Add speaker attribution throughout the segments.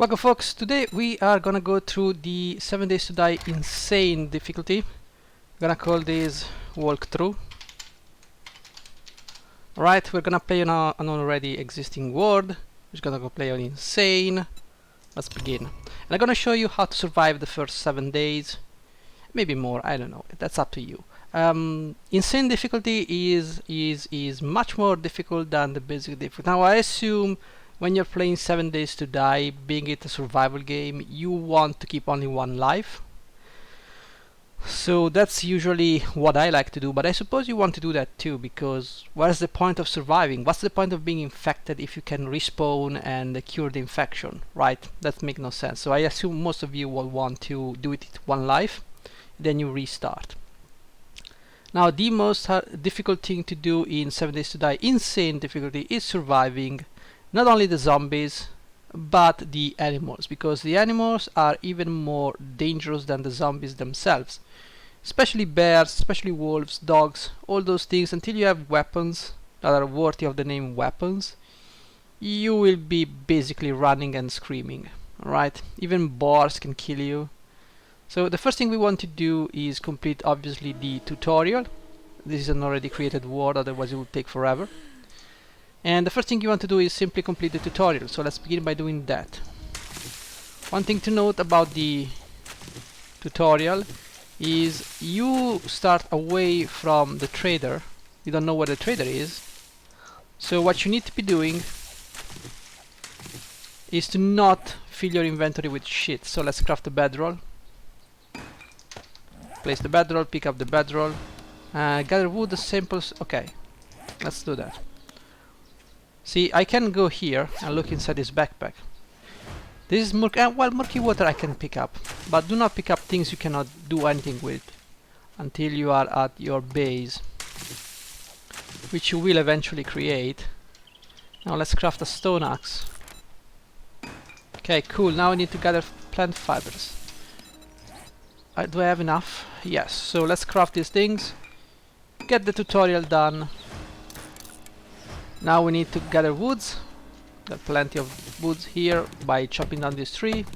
Speaker 1: Welcome folks, today we are gonna go through the 7 Days to Die Insane difficulty. We're gonna call this walkthrough. Alright, we're gonna play on an already existing world. We're just gonna go play on Insane. Let's begin. And I'm gonna show you how to survive the first 7 days. Maybe more, I don't know, that's up to you. Insane difficulty is much more difficult than the basic difficulty. Now I assume when you're playing 7 Days to Die, being it a survival game, you want to keep only one life. So that's usually what I like to do, but I suppose you want to do that too, because what's the point of surviving? What's the point of being infected if you can respawn and cure the infection, right? That makes no sense. So I assume most of you will want to do it with one life, then you restart. Now the most difficult thing to do in 7 Days to Die Insane difficulty is surviving not only the zombies but the animals, because the animals are even more dangerous than the zombies themselves, especially bears, especially wolves, dogs, all those things. Until you have weapons that are worthy of the name weapons, you will be basically running and screaming. Alright, even boars can kill you. So the first thing we want to do is complete obviously the tutorial. This is an already created world, otherwise it would take forever. And the first thing you want to do is simply complete the tutorial, so let's begin by doing that. One thing to note about the tutorial is you start away from the trader. You don't know where the trader is, so what you need to be doing is to not fill your inventory with shit. So let's craft the bedroll, place the bedroll, pick up the bedroll, gather wood, the samples. Okay, let's do that. See, I can go here and look inside this backpack. This is murky, well, murky water I can pick up, but do not pick up things you cannot do anything with until you are at your base, which you will eventually create. Now let's craft a stone axe. Okay, cool. Now I need to gather plant fibers. Do I have enough? Yes. So let's craft these things, get the tutorial done. Now we need to gather woods. Got plenty of woods here by chopping down this tree.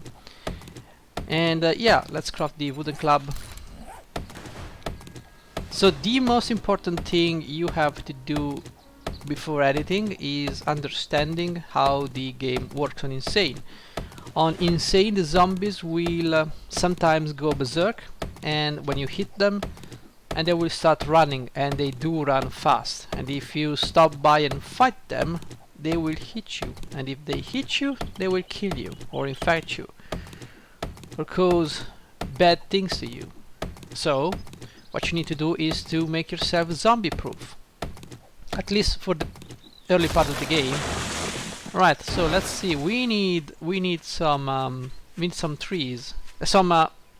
Speaker 1: And yeah, let's craft the wooden club. So the most important thing you have to do before editing is understanding how the game works on Insane. On Insane, the zombies will sometimes go berserk, and when you hit them, and they will start running, and they do run fast, and if you stop by and fight them, they will hit you, and if they hit you, they will kill you or infect you or cause bad things to you. So what you need to do is to make yourself zombie proof, at least for the early part of the game. Right, so let's see, we need some trees,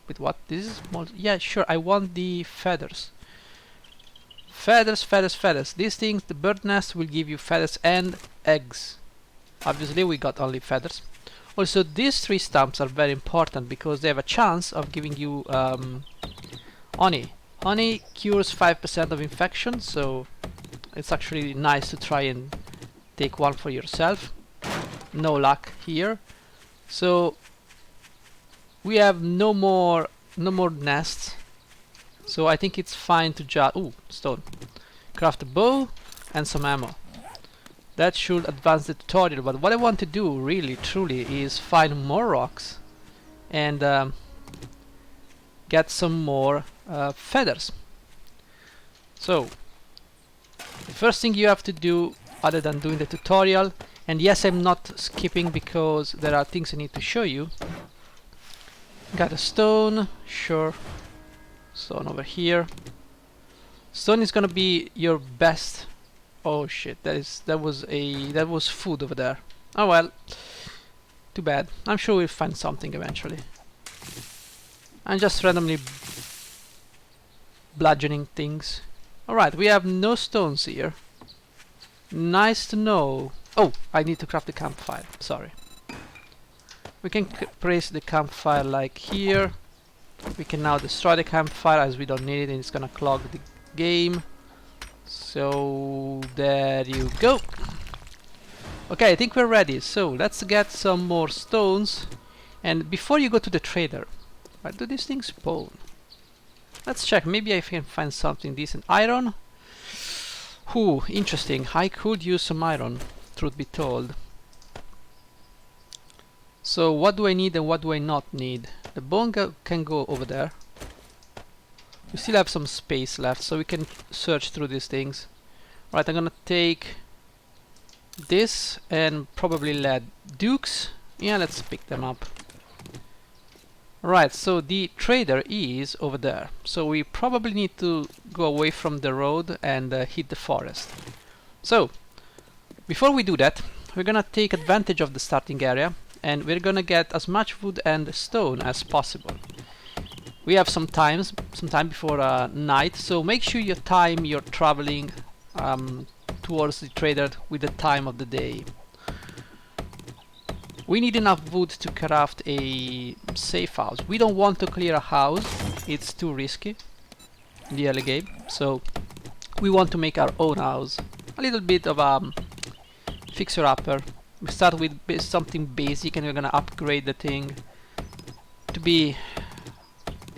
Speaker 1: with what? This is small. Yeah, sure, I want the feathers. Feathers, feathers, feathers. These things, the bird nest will give you feathers and eggs. Obviously we got only feathers. Also these 3 stumps are very important because they have a chance of giving you honey. Honey cures 5% of infection, so it's actually nice to try and take one for yourself. No luck here. So we have no more nests, so I think it's fine to just stone. Craft a bow and some ammo. That should advance the tutorial, but what I want to do really truly is find more rocks and get some more feathers. So the first thing you have to do, other than doing the tutorial, and yes, I'm not skipping because there are things I need to show you. Got a stone, sure. Stone over here. Stone is gonna be your best. Oh shit, that was food over there. Oh well, too bad. I'm sure we'll find something eventually. I'm just randomly bludgeoning things. Alright, we have no stones here. Nice to know. Oh, I need to craft the campfire. Sorry. We can place the campfire like here. We can now destroy the campfire as we don't need it and it's gonna clog the game. So there you go. Okay, I think we're ready. So let's get some more stones. And before you go to the trader, where do these things spawn? Let's check. Maybe I can find something decent. Iron? Ooh, interesting. I could use some iron, truth be told. So what do I need and what do I not need? The bone can go over there. We still have some space left, so we can search through these things. Right, I'm gonna take this and probably lead. Dukes? Yeah, let's pick them up. Right, so the trader is over there. So we probably need to go away from the road and hit the forest. So, before we do that, we're gonna take advantage of the starting area and we're gonna get as much wood and stone as possible. We have some time before night, so make sure you time your traveling towards the trader with the time of the day. We need enough wood to craft a safe house. We don't want to clear a house, it's too risky in the early game, so we want to make our own house. A little bit of fixer-upper. We start with something basic and we're gonna upgrade the thing to be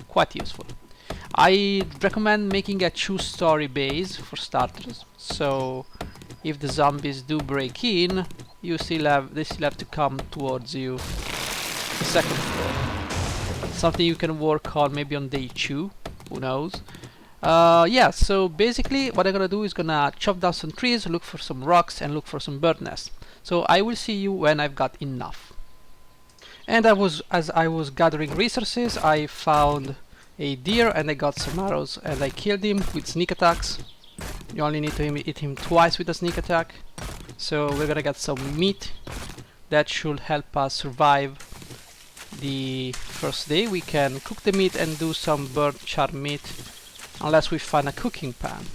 Speaker 1: quite useful. I recommend making a 2-story base for starters, so if the zombies do break in, they still have to come towards you. The second floor, something you can work on maybe on day 2, who knows. Yeah, so basically what I'm gonna do is gonna chop down some trees, look for some rocks and look for some bird nests. So I will see you when I've got enough. And as I was gathering resources, I found a deer and I got some arrows and I killed him with sneak attacks. You only need to hit him twice with a sneak attack. So we're gonna get some meat that should help us survive the first day. We can cook the meat and do some burnt charred meat unless we find a cooking pan.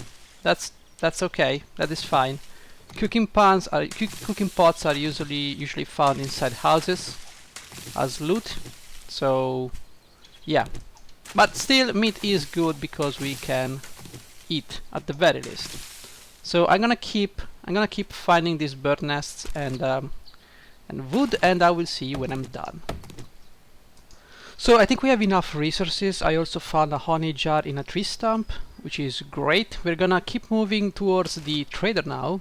Speaker 1: That's okay, that is fine. Cooking pots are usually found inside houses as loot, so yeah, but still meat is good because we can eat at the very least. So I'm gonna keep finding these bird nests and wood, and I will see you when I'm done. So I think we have enough resources. I also found a honey jar in a tree stump, which is great. We're gonna keep moving towards the trader now.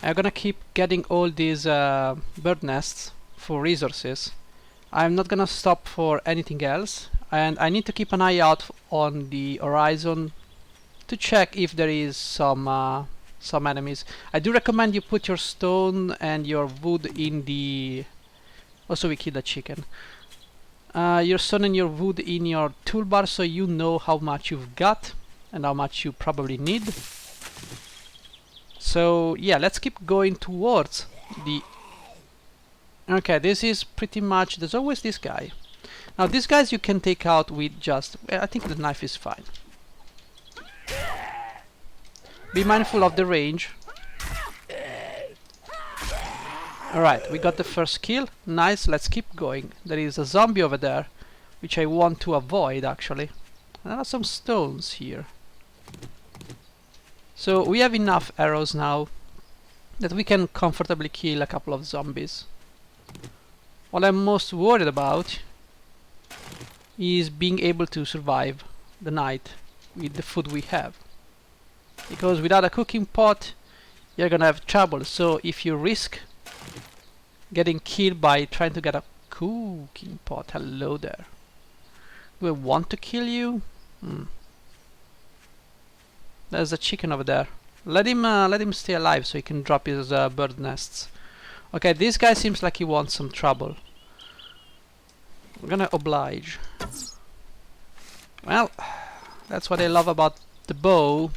Speaker 1: I'm gonna keep getting all these bird nests for resources. I'm not gonna stop for anything else, and I need to keep an eye out on the horizon to check if there is some enemies. I do recommend you put your stone and your wood in the... Also we killed a chicken. Your stone and your wood in your toolbar so you know how much you've got and how much you probably need. So yeah, let's keep going towards the... Okay, this is pretty much... There's always this guy. Now these guys you can take out with just... I think the knife is fine. Be mindful of the range. Alright, we got the first kill. Nice, let's keep going. There is a zombie over there, which I want to avoid actually. There are some stones here. So we have enough arrows now that we can comfortably kill a couple of zombies. What I'm most worried about is being able to survive the night with the food we have. Because without a cooking pot, you're gonna have trouble. So if you risk getting killed by trying to get a cooking pot, hello there. Do I want to kill you? There's a chicken over there. Let him stay alive so he can drop his bird nests. Okay, this guy seems like he wants some trouble. We're gonna oblige. Well, that's what I love about the bow.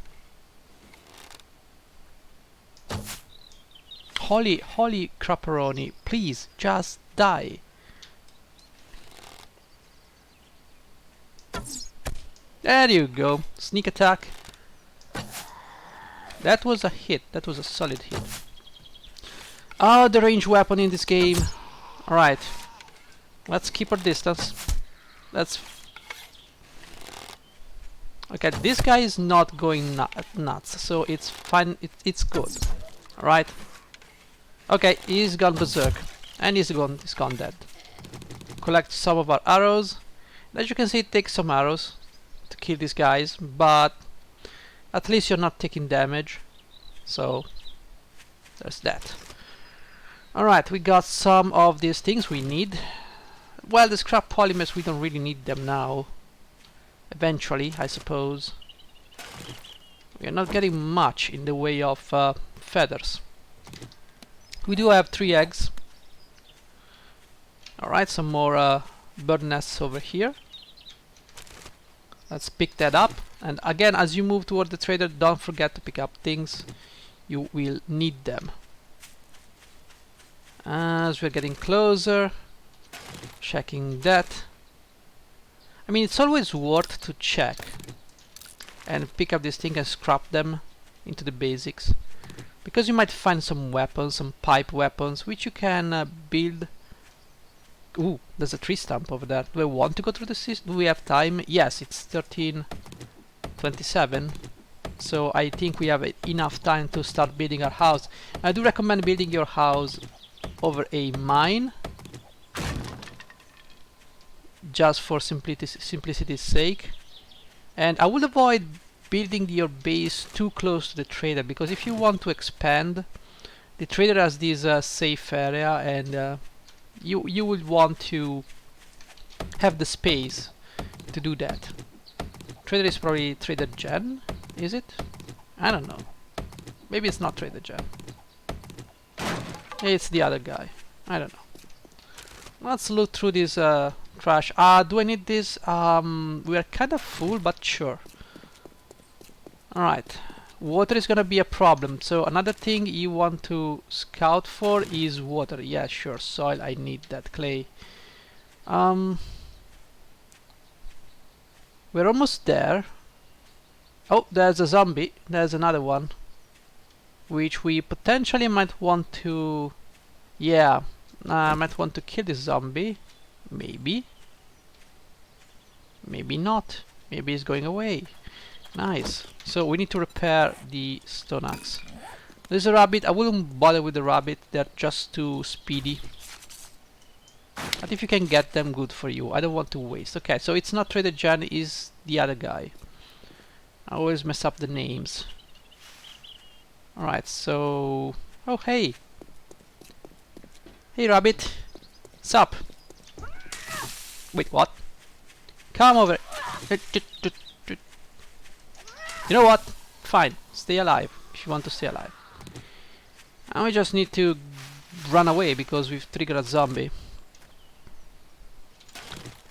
Speaker 1: Holy crapperoni, please just die. There you go. Sneak attack. That was a hit. That was a solid hit. Oh, the ranged weapon in this game. Alright. Let's keep our distance. Let's... Okay, this guy is not going nuts, so it's fine. It's good. Alright. Okay, he's gone berserk. And he's gone dead. Collect some of our arrows. As you can see, it takes some arrows to kill these guys, but at least you're not taking damage. So there's that. Alright, we got some of these things we need. Well, the scrap polymers, we don't really need them now. Eventually, I suppose. We are not getting much in the way of feathers. We do have 3 eggs. Alright, some more bird nests over here. Let's pick that up. And again, as you move toward the trader, don't forget to pick up things. You will need them. As we're getting closer, checking that. I mean, it's always worth to check and pick up these things and scrap them into the basics, because you might find some weapons, some pipe weapons, which you can build. Ooh, there's a tree stump over there. Do I want to go through the system? Do we have time? Yes, it's 13:27. So I think we have enough time to start building our house. I do recommend building your house over a mine, just for simplicity's sake. And I would avoid building your base too close to the trader, because if you want to expand, the trader has this safe area, and you would want to have the space to do that. Trader is probably Trader Jen, is it? I don't know. Maybe it's not Trader Jen. It's the other guy. I don't know. Let's look through this trash. Do I need this? We are kind of full, but sure. Alright. Water is gonna be a problem. So another thing you want to scout for is water. Yeah, sure. Soil, I need that. Clay. We're almost there. Oh, there's a zombie. There's another one, which we potentially might want to... Yeah, I might want to kill this zombie. Maybe. Maybe not. Maybe he's going away. Nice. So we need to repair the stone axe. There's a rabbit. I wouldn't bother with the rabbit. They're just too speedy. But if you can get them, good for you. I don't want to waste. Okay, so it's not Trader Jan, it's the other guy. I always mess up the names. Alright, so... Oh, hey! Hey, rabbit! Sup? Wait, what? Come over! You know what? Fine, stay alive, if you want to stay alive. And we just need to run away, because we've triggered a zombie.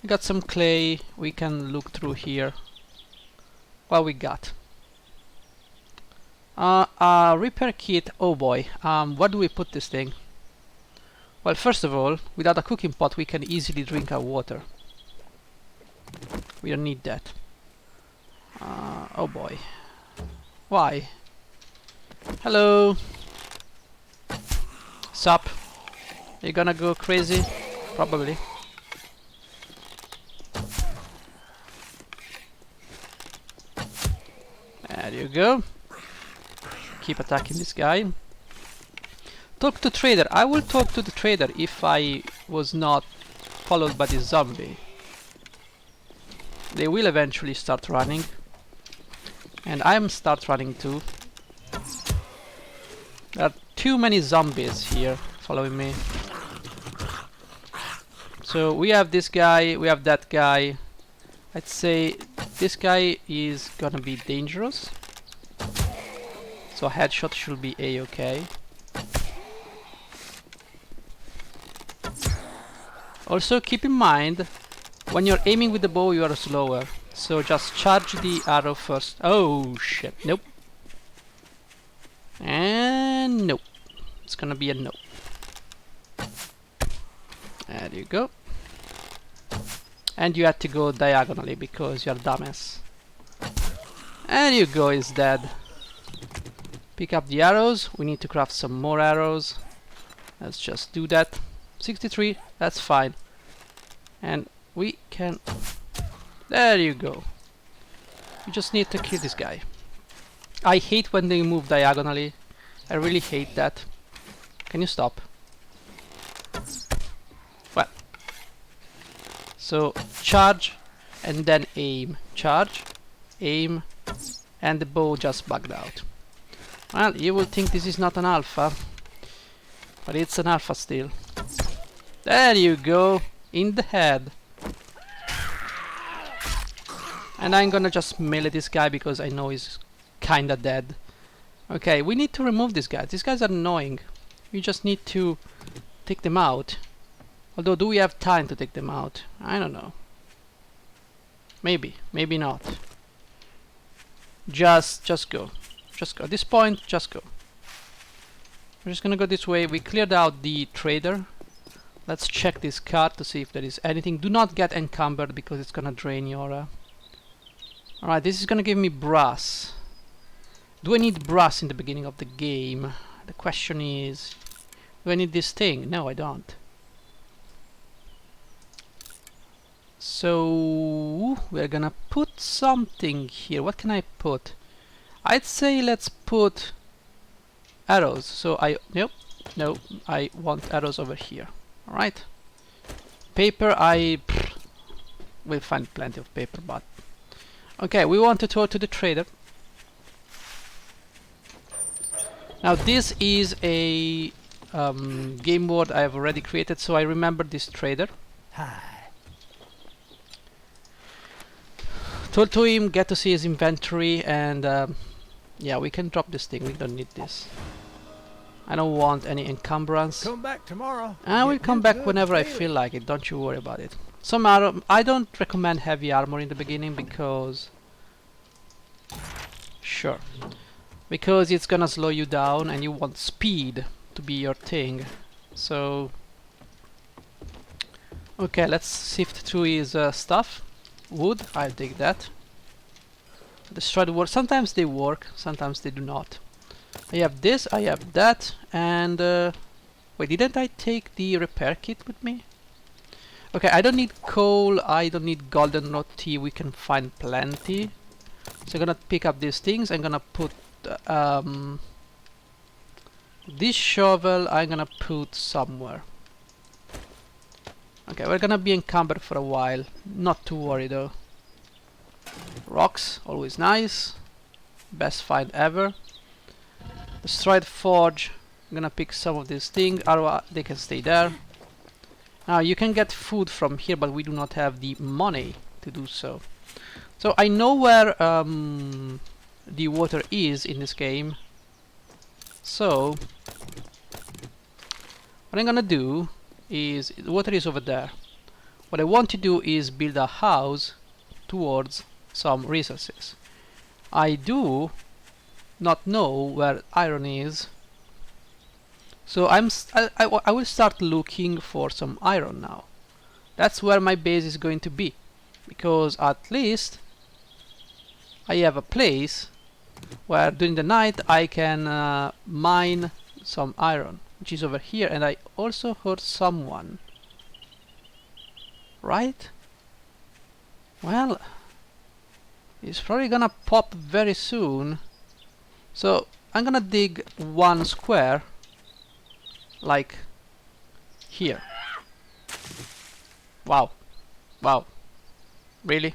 Speaker 1: We got some clay, we can look through here. What we got? Repair kit, oh boy. Where do we put this thing? Well, first of all, without a cooking pot we can easily drink our water. We don't need that. Oh boy. Why? Hello. Sup? You gonna go crazy? Probably. There you go. Keep attacking this guy. Talk to trader. I will talk to the trader if I was not followed by this zombie. They will eventually start running. And I'm start running too. There are too many zombies here following me. So we have this guy, we have that guy. I'd say this guy is gonna be dangerous. So a headshot should be a-okay. Also keep in mind, when you're aiming with the bow you are slower. So just charge the arrow first. Oh shit, nope. And nope. It's gonna be a no. There you go. And you had to go diagonally because you're a dumbass. And you go, is dead. Pick up the arrows. We need to craft some more arrows. Let's just do that. 63, that's fine. And we can... There you go. You just need to kill this guy. I hate when they move diagonally. I really hate that. Can you stop? Well, so charge and then aim. Charge, aim, and the bow just bugged out. Well, you will think this is not an alpha, but it's an alpha still. There you go, in the head. And I'm gonna just melee this guy because I know he's kinda dead. Okay, we need to remove these guys. These guys are annoying. We just need to take them out. Although, do we have time to take them out? I don't know. Maybe, maybe not. Just go. Just go. At this point, just go. We're just gonna go this way. We cleared out the trader. Let's check this card to see if there is anything. Do not get encumbered because it's gonna drain your... Alright, this is gonna give me brass. Do I need brass in the beginning of the game? The question is, do I need this thing? No, I don't. So we're gonna put something here. What can I put? I'd say let's put arrows. So nope, no, I want arrows over here. Alright. Paper, will find plenty of paper, but okay, we want to throw to the trader. Now this is a game board I have already created, so I remember this trader.
Speaker 2: Hi.
Speaker 1: Told to him, get to see his inventory, and yeah, we can drop this thing. We don't need this. I don't want any encumbrance.
Speaker 2: Come back tomorrow.
Speaker 1: I will come back whenever I feel like it. Don't you worry about it. Some armor. I don't recommend heavy armor in the beginning because, sure, because it's gonna slow you down, and you want speed to be your thing. So, okay, let's sift through his stuff. Wood, I'll take that. Destroy the wood. Sometimes they work, sometimes they do not. I have this, I have that, and wait, didn't I take the repair kit with me? Okay, I don't need coal, I don't need golden roti, we can find plenty. So I'm gonna pick up these things. I'm gonna put this shovel, I'm gonna put somewhere. Okay, we're gonna be encumbered for a while. Not to worry though. Rocks, always nice. Best find ever. Destroyed forge. I'm gonna pick some of these things. They can stay there. Now you can get food from here, but we do not have the money to do so. So I know where the water is in this game. So what I'm gonna do is, the water is over there. What I want to do is build a house towards some resources. I do not know where iron is, so I will start looking for some iron now. That's where my base is going to be, because at least I have a place where during the night I can mine some iron, which is over here. And I also heard someone, right? Well, it's probably gonna pop very soon, so I'm gonna dig one square like here. Wow, wow, really?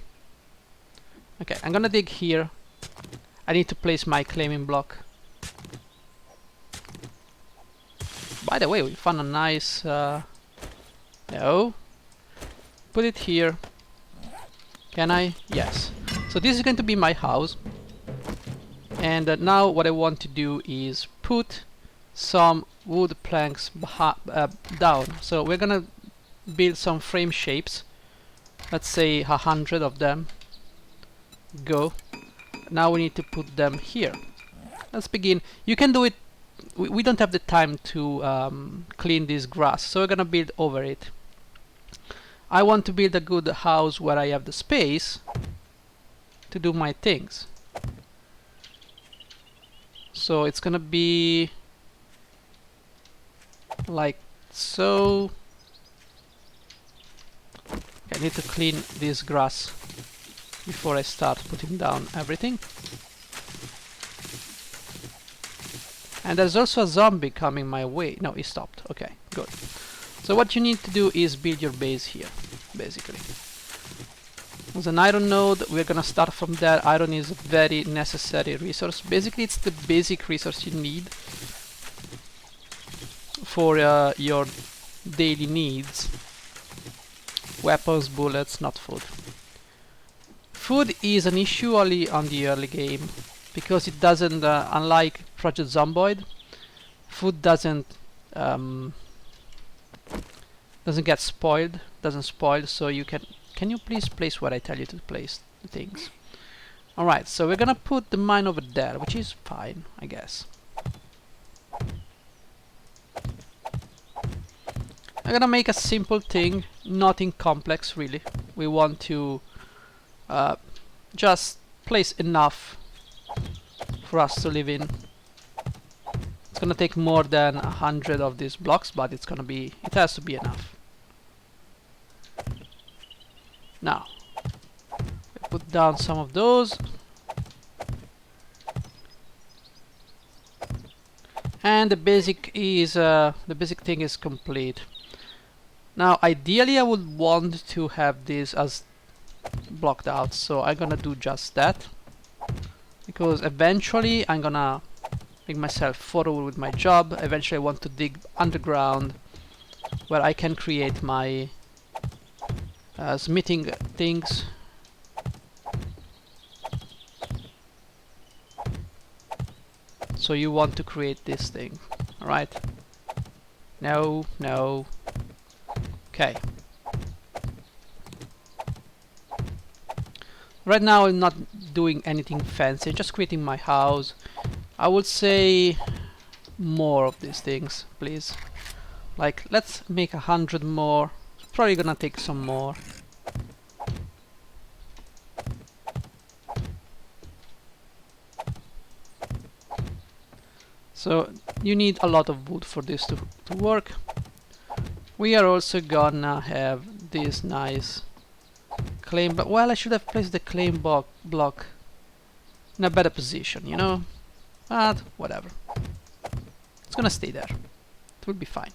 Speaker 1: Okay, I'm gonna dig here. I need to place my claiming block. By the way, we found a nice no. Put it here. Can I? Yes. So this is going to be my house. And now what I want to do is put some wood planks down. So we're gonna build some frame shapes. Let's say 100 of them. Go. Now we need to put them here. Let's begin. You can do it. We don't have the time to clean this grass, so we're gonna build over it. I want to build a good house where I have the space to do my things. So it's gonna be like so. I need to clean this grass before I start putting down everything. And there's also a zombie coming my way. No, he stopped. Okay, good. So what you need to do is build your base here, basically. There's an iron node. We're gonna start from there. Iron is a very necessary resource. Basically, it's the basic resource you need for your daily needs. Weapons, bullets, not food. Food is an issue only on the early game, because it doesn't, unlike Project Zomboid, food doesn't get spoiled, doesn't spoil, so you can you please place where I tell you to place the things? Alright, so we're gonna put the mine over there, which is fine, I guess. I'm gonna make a simple thing, nothing complex really. We want to just place enough for us to live in. It's gonna take more than 100 of these blocks, but it has to be enough. Now, we put down some of those. And the basic thing is complete. Now, ideally I would want to have this as blocked out, so I'm gonna do just that, because eventually I'm gonna make myself forward with my job. Eventually I want to dig underground where I can create my smithing things. So you want to create this thing, alright? No, no. Okay. Right now I'm not doing anything fancy, just creating my house. I would say more of these things, please. Like, let's make 100 more. It's probably gonna take some more. So you need a lot of wood for this to work. We are also gonna have this nice claim, but well, I should have placed the claim block in a better position, you know? But whatever. It's gonna stay there. It will be fine.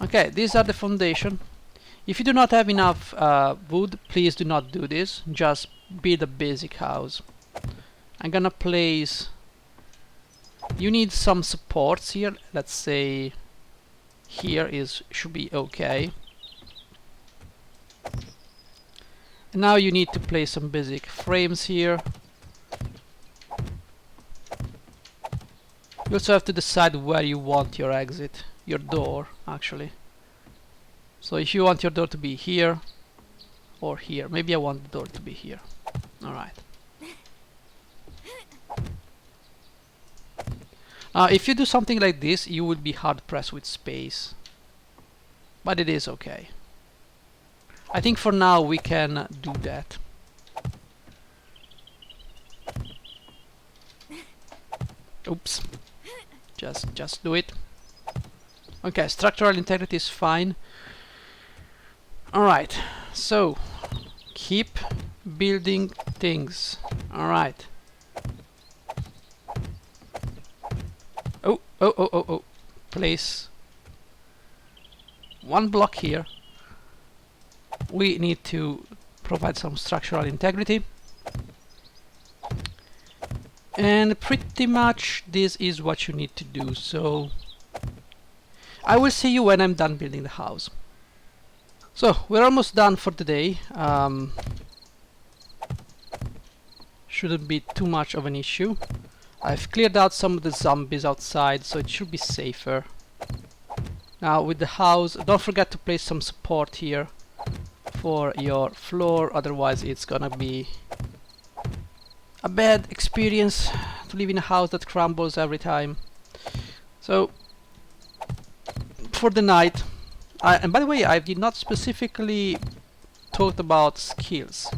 Speaker 1: Okay, these are the foundation. If you do not have enough wood, please do not do this. Just build a basic house. I'm gonna place... You need some supports here. Let's say here should be okay. And now you need to place some basic frames here. You also have to decide where you want your exit, your door actually. So if you want your door to be here or here, maybe I want the door to be here. Alright. If you do something like this, you will be hard pressed with space. But it is okay. I think for now we can do that. Oops. Just do it. Okay, structural integrity is fine. Alright, so keep building things. Alright. Oh. Place one block here. We need to provide some structural integrity. And pretty much this is what you need to do. So I will see you when I'm done building the house. So we're almost done for today. Shouldn't be too much of an issue. I've cleared out some of the zombies outside, so it should be safer. Now with the house, don't forget to place some support here for your floor, otherwise it's gonna be a bad experience to live in a house that crumbles every time. So for the night, and by the way, I did not specifically talk about skills.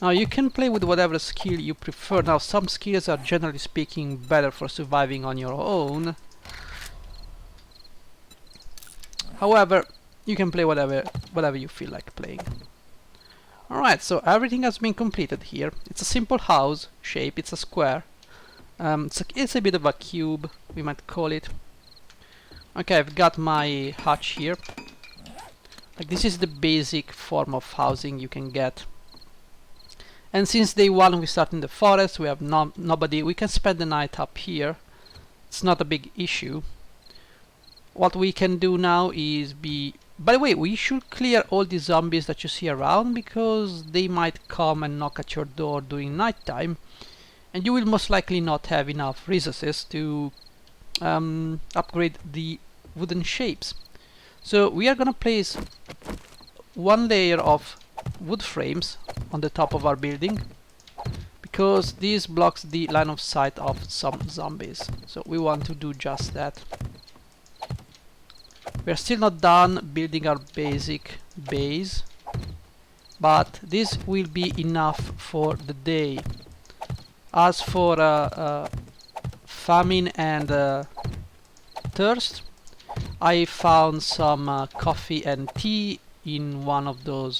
Speaker 1: Now you can play with whatever skill you prefer. Now some skills are generally speaking better for surviving on your own. However, you can play whatever you feel like playing. Alright, so everything has been completed here. It's a simple house shape, it's a square. It's a bit of a cube, we might call it. Okay, I've got my hutch here. Like, this is the basic form of housing you can get. And since day one we start in the forest, we have nobody, we can spend the night up here. It's not a big issue. What we can do now is by the way, we should clear all the zombies that you see around, because they might come and knock at your door during nighttime, and you will most likely not have enough resources to upgrade the wooden shapes. So we are gonna place one layer of wood frames on the top of our building, because this blocks the line of sight of some zombies. So we want to do just that. We are still not done building our basic base, but this will be enough for the day. As for famine and thirst, I found some coffee and tea in one of those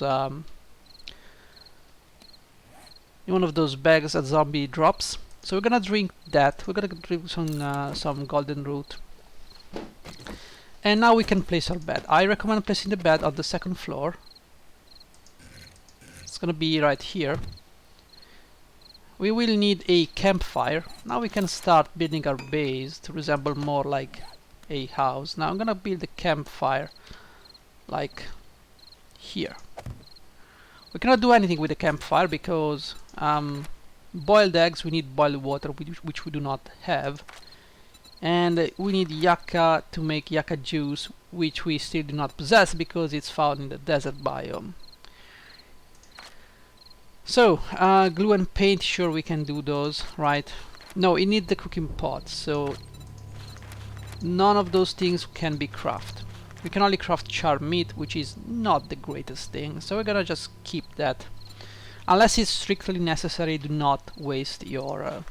Speaker 1: bags that zombie drops. So we're gonna drink that. We're gonna drink some golden root. And now we can place our bed. I recommend placing the bed on the second floor. It's gonna be right here. We will need a campfire. Now we can start building our base to resemble more like a house. Now I'm gonna build a campfire like here. We cannot do anything with the campfire because boiled eggs, we need boiled water, which we do not have. And we need yucca to make yucca juice, which we still do not possess because it's found in the desert biome. So, glue and paint, sure we can do those, right? No, we need the cooking pot, so none of those things can be crafted. We can only craft charred meat, which is not the greatest thing, so we're gonna just keep that. Unless it's strictly necessary, do not waste your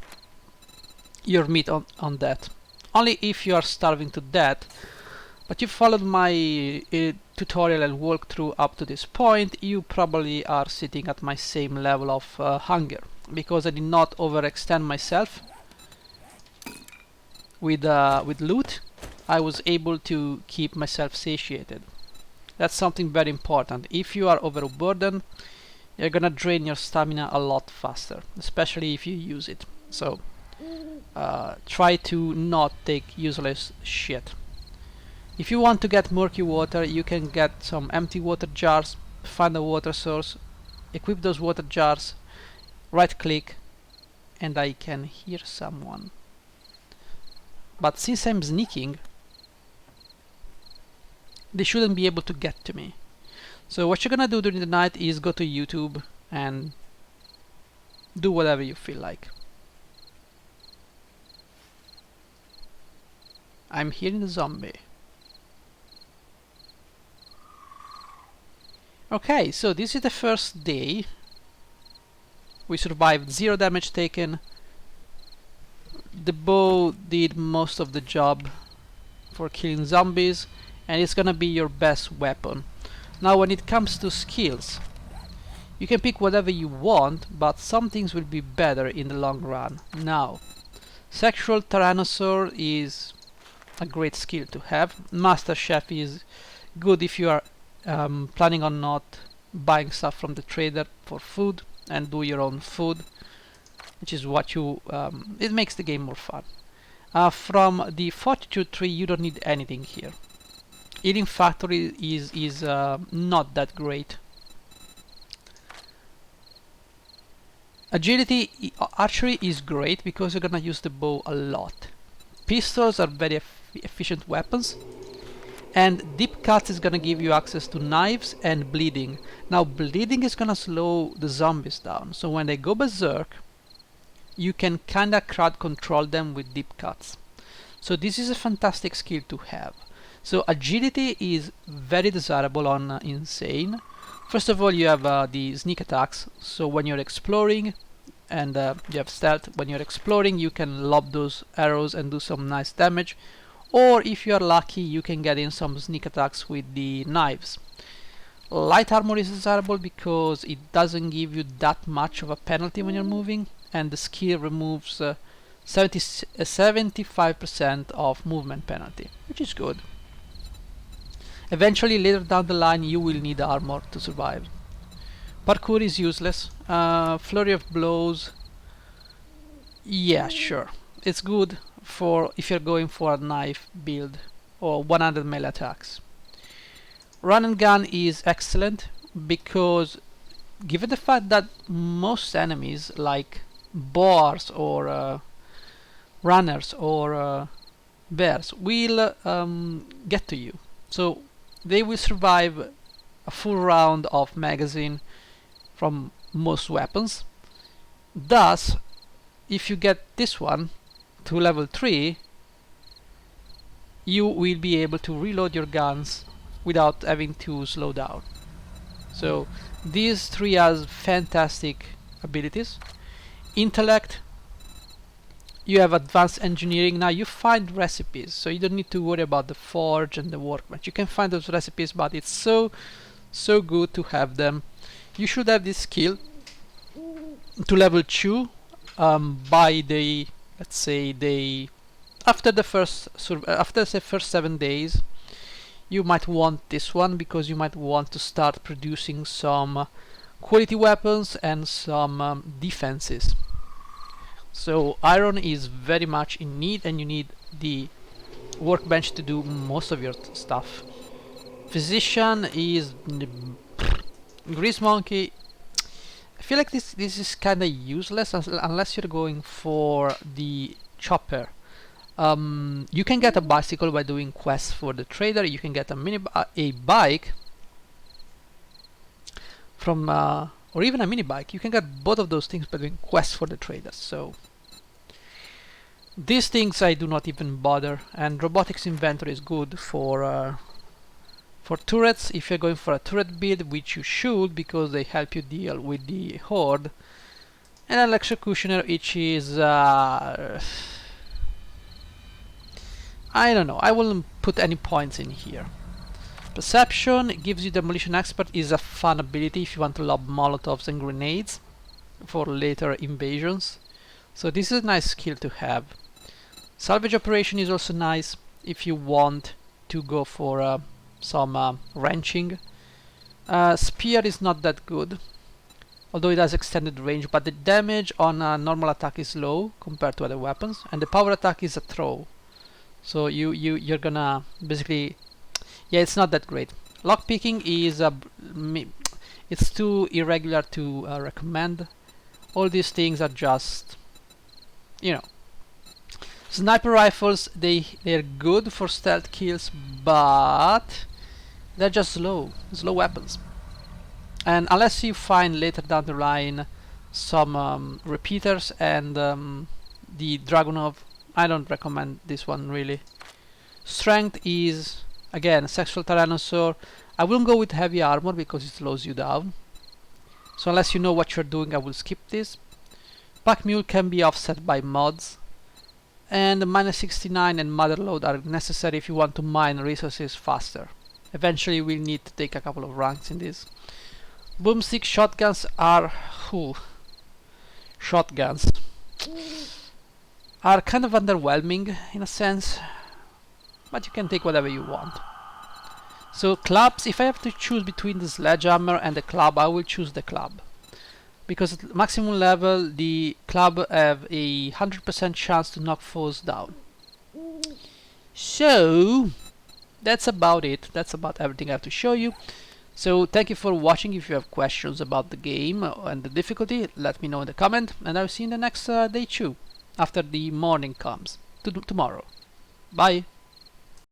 Speaker 1: meat on that. Only if you are starving to death. But you followed my tutorial and walkthrough up to this point, you probably are sitting at my same level of hunger, because I did not overextend myself with loot. I was able to keep myself satiated. That's something very important. If you are overburdened, you're gonna drain your stamina a lot faster, especially if you use it. So try to not take useless shit. If you want to get murky water, you can get some empty water jars, find a water source, equip those water jars, right click, and I can hear someone. But since I'm sneaking, they shouldn't be able to get to me. So what you're gonna do during the night is go to YouTube and do whatever you feel like. I'm hearing a zombie. Okay, so this is the first day. We survived, 0 damage taken. The bow did most of the job for killing zombies, and it's gonna be your best weapon. Now when it comes to skills, you can pick whatever you want, but some things will be better in the long run. Now, Sexual Tyrannosaur is a great skill to have. Master Chef is good if you are planning on not buying stuff from the trader for food and do your own food, which is what you it makes the game more fun. From the Fortitude tree you don't need anything here. Eating Factory is not that great. Agility, archery is great because you're gonna use the bow a lot. Pistols are very efficient weapons, and deep cuts is gonna give you access to knives and bleeding. Now bleeding is gonna slow the zombies down, so when they go berserk you can kinda crowd control them with deep cuts. So this is a fantastic skill to have. So agility is very desirable on Insane. First of all, you have the sneak attacks, so when you're exploring and you have stealth, when you're exploring you can lob those arrows and do some nice damage. Or if you are lucky, you can get in some sneak attacks with the knives. Light armor is desirable because it doesn't give you that much of a penalty when you're moving, and the skill removes 75% of movement penalty, which is good. Eventually, later down the line, you will need armor to survive. Parkour is useless. Flurry of blows, yeah, sure. It's good for if you're going for a knife build or 100 melee attacks. Run and gun is excellent because given the fact that most enemies like boars or runners or bears will get to you, so they will survive a full round of magazine from most weapons. Thus, if you get this one to level 3, you will be able to reload your guns without having to slow down. So these three has fantastic abilities. Intellect, you have advanced engineering. Now you find recipes, so you don't need to worry about the forge and the workbench. You can find those recipes, but it's so good to have them. You should have this skill to level 2 by the, let's say, after the first 7 days. You might want this one because you might want to start producing some quality weapons and some defenses. So iron is very much in need, and you need the workbench to do most of your stuff. Physician is Grease Monkey. I feel like this is kinda useless unless you're going for the chopper. You can get a bicycle by doing quests for the trader. You can get a bike from or even a mini bike. You can get both of those things by doing quests for the traders. So these things I do not even bother. And Robotics Inventor is good for turrets if you're going for a turret build, which you should because they help you deal with the horde. And an executioner, which is I don't know, I wouldn't put any points in here. Perception gives you Demolition Expert, is a fun ability if you want to lob molotovs and grenades for later invasions. So this is a nice skill to have. Salvage Operation is also nice if you want to go for some wrenching. Spear is not that good, although it has extended range, but the damage on a normal attack is low compared to other weapons, and the power attack is a throw. So you're gonna basically, yeah, it's not that great. Lockpicking is it's too irregular to recommend. All these things are just, you know. Sniper rifles, they're good for stealth kills, but they're just slow weapons. And unless you find later down the line some repeaters and the Dragunov, I don't recommend this one really. Strength is, again, Sexual Tyrannosaur. I wouldn't go with heavy armor because it slows you down. So unless you know what you're doing, I will skip this. Pack Mule can be offset by mods. And -69 and Motherload are necessary if you want to mine resources faster. Eventually we'll need to take a couple of ranks in this. Boomstick shotguns are... shotguns are kind of underwhelming in a sense, but you can take whatever you want. So clubs, if I have to choose between the sledgehammer and the club, I will choose the club. Because at maximum level, the club have a 100% chance to knock foes down. So that's about it. That's about everything I have to show you. So thank you for watching. If you have questions about the game and the difficulty, let me know in the comment, and I'll see you in the next day 2, after the morning comes, tomorrow. Bye!